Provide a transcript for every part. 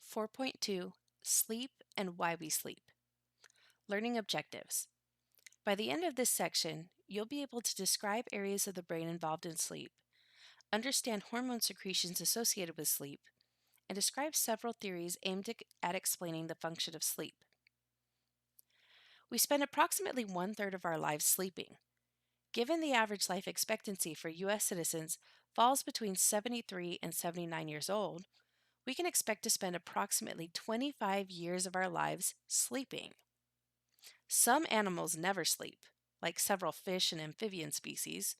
4.2 Sleep and Why We Sleep. Learning Objectives. By the end of this section, you'll be able to describe areas of the brain involved in sleep, understand hormone secretions associated with sleep, and describe several theories aimed at explaining the function of sleep. We spend approximately one-third of our lives sleeping. Given the average life expectancy for U.S. citizens falls between 73 and 79 years old, we can expect to spend approximately 25 years of our lives sleeping. Some animals never sleep, like several fish and amphibian species.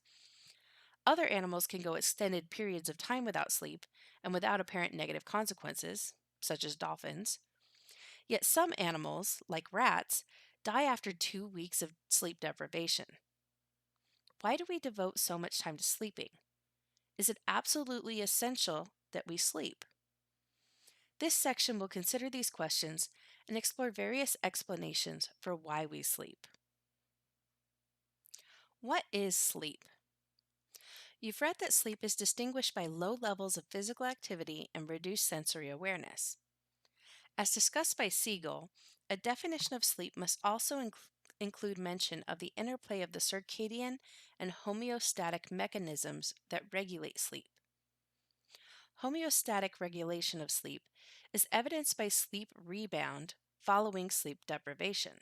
Other animals can go extended periods of time without sleep and without apparent negative consequences, such as dolphins. Yet some animals, like rats, die after 2 weeks of sleep deprivation. Why do we devote so much time to sleeping? Is it absolutely essential that we sleep? This section will consider these questions and explore various explanations for why we sleep. What is sleep? You've read that sleep is distinguished by low levels of physical activity and reduced sensory awareness. As discussed by Siegel, a definition of sleep must also include mention of the interplay of the circadian and homeostatic mechanisms that regulate sleep. Homeostatic regulation of sleep is evidenced by sleep rebound following sleep deprivation.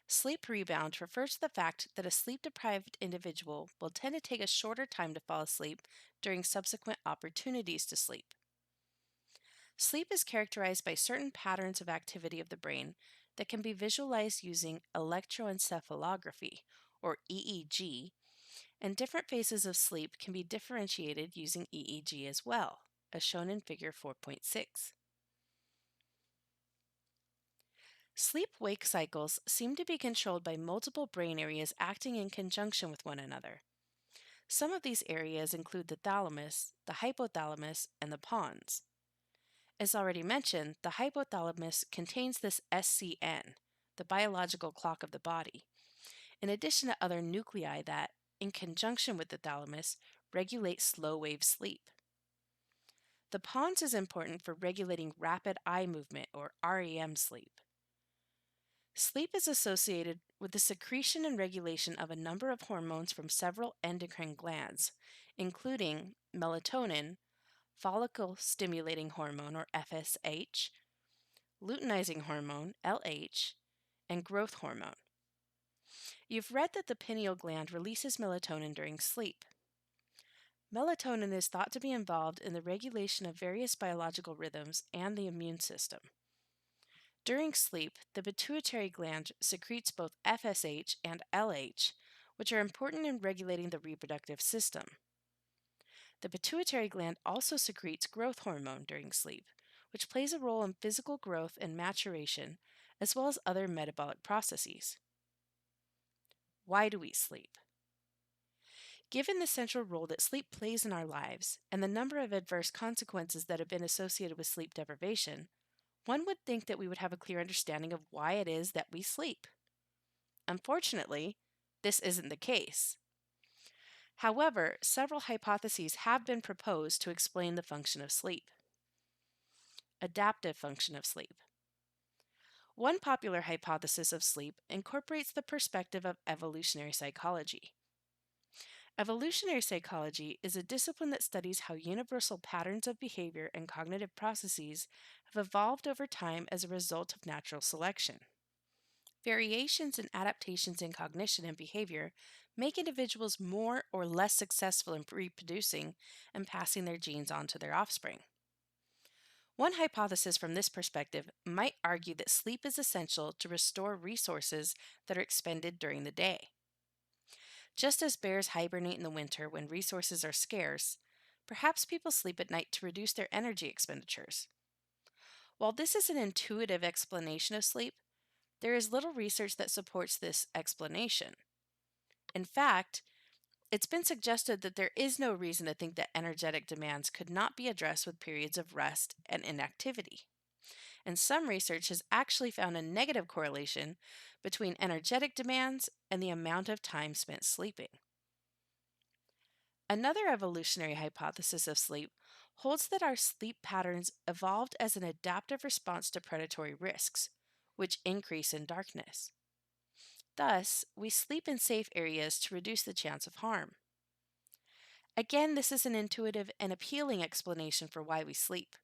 Sleep rebound refers to the fact that a sleep-deprived individual will tend to take a shorter time to fall asleep during subsequent opportunities to sleep. Sleep is characterized by certain patterns of activity of the brain that can be visualized using electroencephalography, or EEG, and different phases of sleep can be differentiated using EEG as well, as shown in Figure 4.6. Sleep-wake cycles seem to be controlled by multiple brain areas acting in conjunction with one another. Some of these areas include the thalamus, the hypothalamus, and the pons. As already mentioned, the hypothalamus contains this SCN, the biological clock of the body, in addition to other nuclei that, in conjunction with the thalamus, regulate slow-wave sleep. The pons is important for regulating rapid eye movement, or REM sleep. Sleep is associated with the secretion and regulation of a number of hormones from several endocrine glands, including melatonin, follicle-stimulating hormone, or FSH, luteinizing hormone, LH, and growth hormone. You've read that the pineal gland releases melatonin during sleep. Melatonin is thought to be involved in the regulation of various biological rhythms and the immune system. During sleep, the pituitary gland secretes both FSH and LH, which are important in regulating the reproductive system. The pituitary gland also secretes growth hormone during sleep, which plays a role in physical growth and maturation, as well as other metabolic processes. Why do we sleep? Given the central role that sleep plays in our lives and the number of adverse consequences that have been associated with sleep deprivation, one would think that we would have a clear understanding of why it is that we sleep. Unfortunately, this isn't the case. However, several hypotheses have been proposed to explain the function of sleep. Adaptive function of sleep. One popular hypothesis of sleep incorporates the perspective of evolutionary psychology. Evolutionary psychology is a discipline that studies how universal patterns of behavior and cognitive processes have evolved over time as a result of natural selection. Variations and adaptations in cognition and behavior make individuals more or less successful in reproducing and passing their genes on to their offspring. One hypothesis from this perspective might argue that sleep is essential to restore resources that are expended during the day. Just as bears hibernate in the winter when resources are scarce, perhaps people sleep at night to reduce their energy expenditures. While this is an intuitive explanation of sleep, there is little research that supports this explanation. In fact, it's been suggested that there is no reason to think that energetic demands could not be addressed with periods of rest and inactivity. And some research has actually found a negative correlation between energetic demands and the amount of time spent sleeping. Another evolutionary hypothesis of sleep holds that our sleep patterns evolved as an adaptive response to predatory risks, which increase in darkness. Thus, we sleep in safe areas to reduce the chance of harm. Again, this is an intuitive and appealing explanation for why we sleep.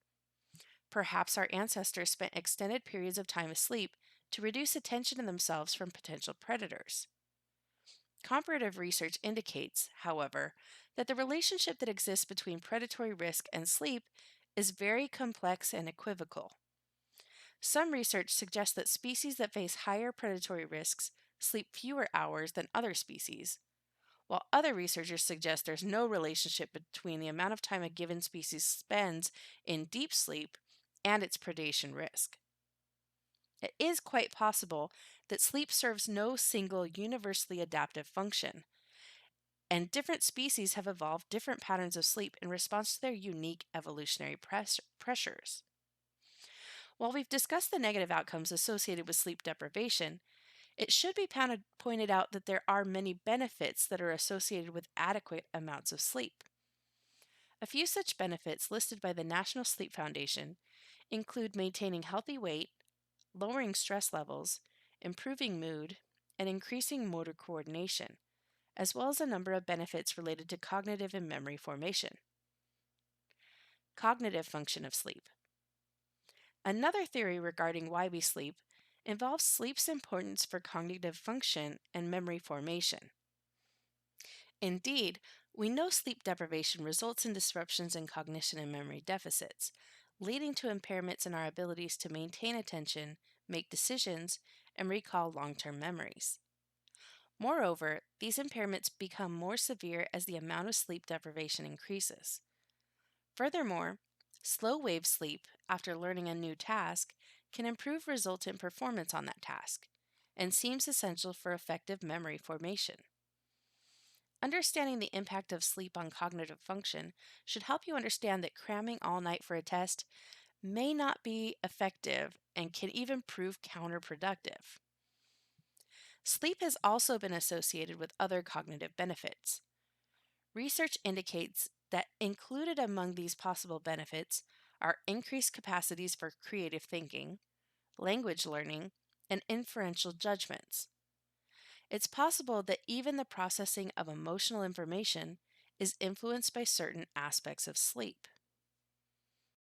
Perhaps our ancestors spent extended periods of time asleep to reduce attention to themselves from potential predators. Comparative research indicates, however, that the relationship that exists between predatory risk and sleep is very complex and equivocal. Some research suggests that species that face higher predatory risks sleep fewer hours than other species, while other researchers suggest there's no relationship between the amount of time a given species spends in deep sleep and its predation risk. It is quite possible that sleep serves no single universally adaptive function, and different species have evolved different patterns of sleep in response to their unique evolutionary pressures. While we've discussed the negative outcomes associated with sleep deprivation, it should be pointed out that there are many benefits that are associated with adequate amounts of sleep. A few such benefits listed by the National Sleep Foundation include maintaining healthy weight, lowering stress levels, improving mood, and increasing motor coordination, as well as a number of benefits related to cognitive and memory formation. Cognitive function of sleep. Another theory regarding why we sleep involves sleep's importance for cognitive function and memory formation. Indeed, we know sleep deprivation results in disruptions in cognition and memory deficits, leading to impairments in our abilities to maintain attention, make decisions, and recall long-term memories. Moreover, these impairments become more severe as the amount of sleep deprivation increases. Furthermore, slow wave sleep after learning a new task can improve resultant performance on that task and seems essential for effective memory formation. Understanding the impact of sleep on cognitive function should help you understand that cramming all night for a test may not be effective and can even prove counterproductive. Sleep has also been associated with other cognitive benefits. Research indicates that included among these possible benefits are increased capacities for creative thinking, language learning, and inferential judgments. It's possible that even the processing of emotional information is influenced by certain aspects of sleep.